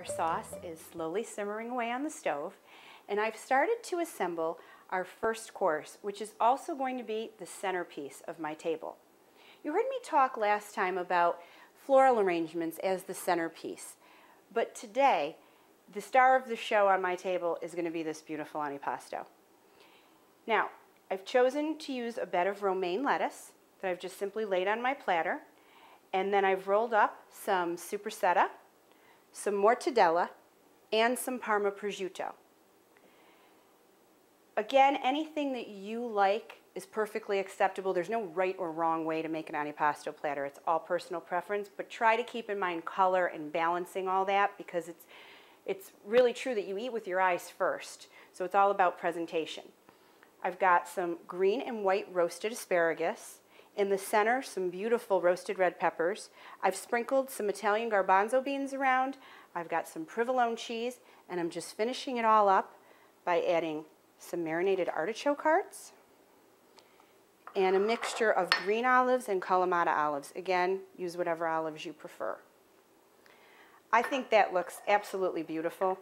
Our sauce is slowly simmering away on the stove, and I've started to assemble our first course, which is also going to be the centerpiece of my table. You heard me talk last time about floral arrangements as the centerpiece, but today the star of the show on my table is going to be this beautiful antipasto. Now, I've chosen to use a bed of romaine lettuce that I've just simply laid on my platter, and then I've rolled up some superseta, some mortadella, and some Parma prosciutto. Again, anything that you like is perfectly acceptable. There's no right or wrong way to make an antipasto platter. It's all personal preference, but try to keep in mind color and balancing all that, because it's really true that you eat with your eyes first. So it's all about presentation. I've got some green and white roasted asparagus. In the center, some beautiful roasted red peppers. I've sprinkled some Italian garbanzo beans around. I've got some provolone cheese, and I'm just finishing it all up by adding some marinated artichoke hearts and a mixture of green olives and Kalamata olives. Again, use whatever olives you prefer. I think that looks absolutely beautiful,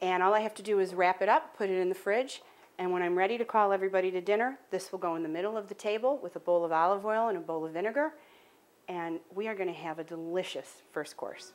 and all I have to do is wrap it up, put it in the fridge, and when I'm ready to call everybody to dinner, this will go in the middle of the table with a bowl of olive oil and a bowl of vinegar, and we are going to have a delicious first course.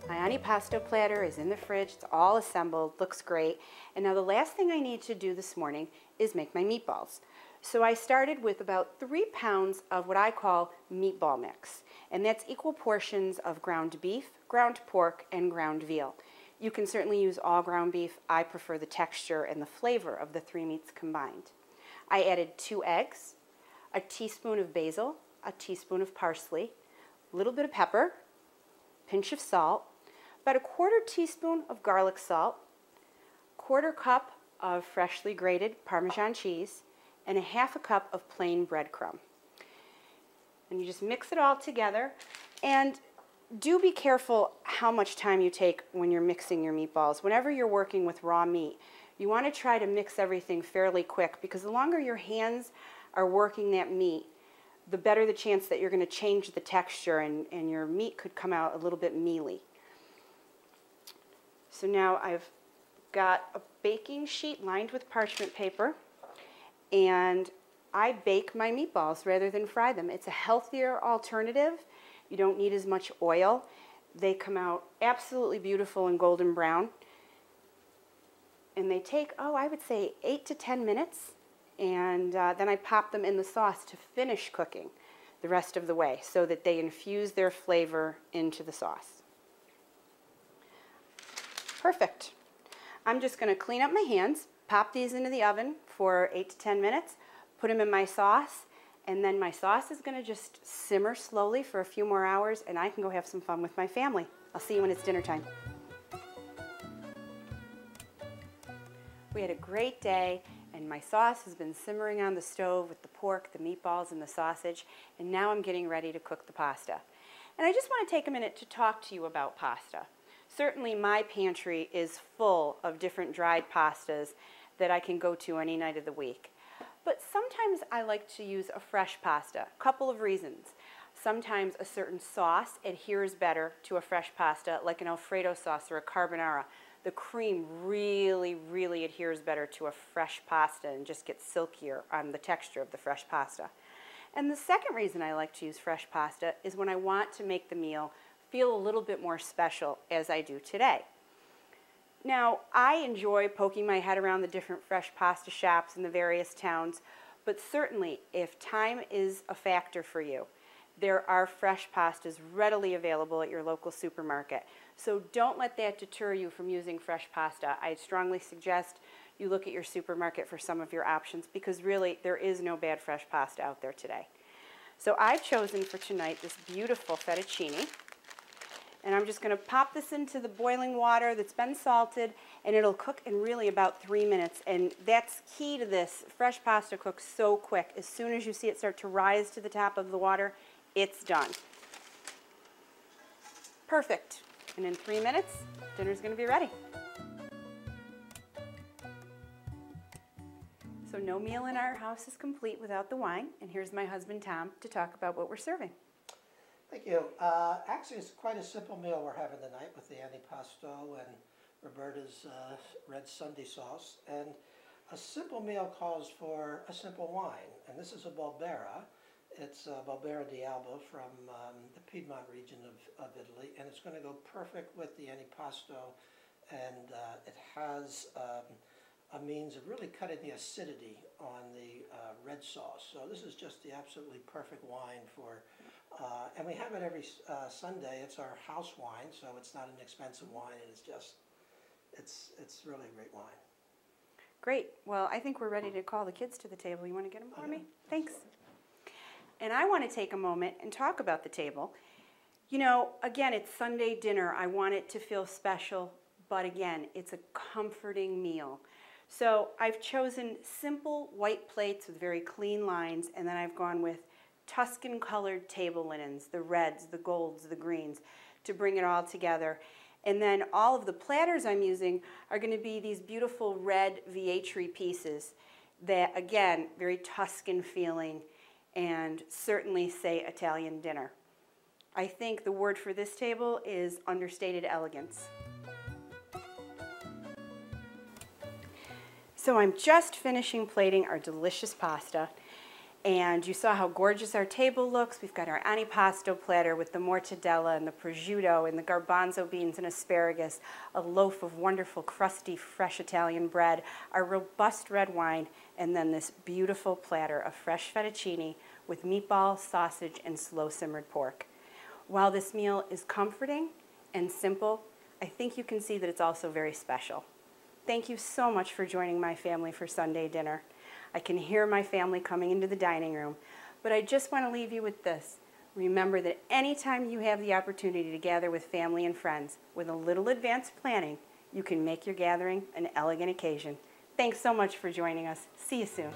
My antipasto platter is in the fridge. It's all assembled, looks great. And now the last thing I need to do this morning is make my meatballs. So I started with about 3 pounds of what I call meatball mix, and that's equal portions of ground beef, ground pork, and ground veal. You can certainly use all ground beef. I prefer the texture and the flavor of the 3 meats combined. I added 2 eggs, a teaspoon of basil, a teaspoon of parsley, a little bit of pepper, pinch of salt, about a 1/4 teaspoon of garlic salt, 1/4 cup of freshly grated Parmesan cheese, and a 1/2 cup of plain breadcrumb. And you just mix it all together, and do be careful how much time you take when you're mixing your meatballs. Whenever you're working with raw meat, you want to try to mix everything fairly quick, because the longer your hands are working that meat, the better the chance that you're going to change the texture, and your meat could come out a little bit mealy. So now I've got a baking sheet lined with parchment paper, and I bake my meatballs rather than fry them. It's a healthier alternative. You don't need as much oil. They come out absolutely beautiful and golden brown. And they take, I would say 8 to 10 minutes. And then I pop them in the sauce to finish cooking the rest of the way, so that they infuse their flavor into the sauce. Perfect. I'm just going to clean up my hands, pop these into the oven for 8 to 10 minutes, put them in my sauce, and then my sauce is going to just simmer slowly for a few more hours, and I can go have some fun with my family. I'll see you when it's dinner time. We had a great day, and my sauce has been simmering on the stove with the pork, the meatballs, and the sausage, and now I'm getting ready to cook the pasta. And I just want to take a minute to talk to you about pasta. Certainly my pantry is full of different dried pastas that I can go to any night of the week. But sometimes I like to use a fresh pasta. A couple of reasons. Sometimes a certain sauce adheres better to a fresh pasta, like an Alfredo sauce or a carbonara. The cream really, really adheres better to a fresh pasta and just gets silkier on the texture of the fresh pasta. And the second reason I like to use fresh pasta is when I want to make the meal feel a little bit more special, as I do today. Now, I enjoy poking my head around the different fresh pasta shops in the various towns, but certainly if time is a factor for you, there are fresh pastas readily available at your local supermarket. So don't let that deter you from using fresh pasta. I strongly suggest you look at your supermarket for some of your options, because really there is no bad fresh pasta out there today. So I've chosen for tonight this beautiful fettuccine. And I'm just going to pop this into the boiling water that's been salted, and it'll cook in really about 3 minutes. And that's key to this. Fresh pasta cooks so quick. As soon as you see it start to rise to the top of the water, it's done. Perfect. And in 3 minutes, dinner's going to be ready. So no meal in our house is complete without the wine, and here's my husband Tom to talk about what we're serving. Thank you. Actually, it's quite a simple meal we're having tonight with the antipasto and Roberta's red Sunday sauce. And a simple meal calls for a simple wine, and this is a Barbera. It's Barbera d'Alba from the Piedmont region of Italy, and it's going to go perfect with the antipasto, and it has a means of really cutting the acidity on the red sauce. So this is just the absolutely perfect wine for, and we have it every Sunday. It's our house wine, so it's not an expensive wine. It's just, it's really a great wine. Great. Well, I think we're ready to call the kids to the table. You want to get them for me? Thanks. Absolutely. And I want to take a moment and talk about the table. You know, again, it's Sunday dinner. I want it to feel special, but again, it's a comforting meal. So I've chosen simple white plates with very clean lines, and then I've gone with Tuscan colored table linens, the reds, the golds, the greens, to bring it all together. And then all of the platters I'm using are going to be these beautiful red Vietri pieces that, again, very Tuscan feeling and certainly say Italian dinner. I think the word for this table is understated elegance. So I'm just finishing plating our delicious pasta, and you saw how gorgeous our table looks. We've got our antipasto platter with the mortadella and the prosciutto and the garbanzo beans and asparagus, a loaf of wonderful crusty fresh Italian bread, our robust red wine, and then this beautiful platter of fresh fettuccine with meatballs, sausage, and slow simmered pork. While this meal is comforting and simple, I think you can see that it's also very special. Thank you so much for joining my family for Sunday dinner. I can hear my family coming into the dining room, but I just want to leave you with this. Remember that anytime you have the opportunity to gather with family and friends, with a little advanced planning, you can make your gathering an elegant occasion. Thanks so much for joining us. See you soon.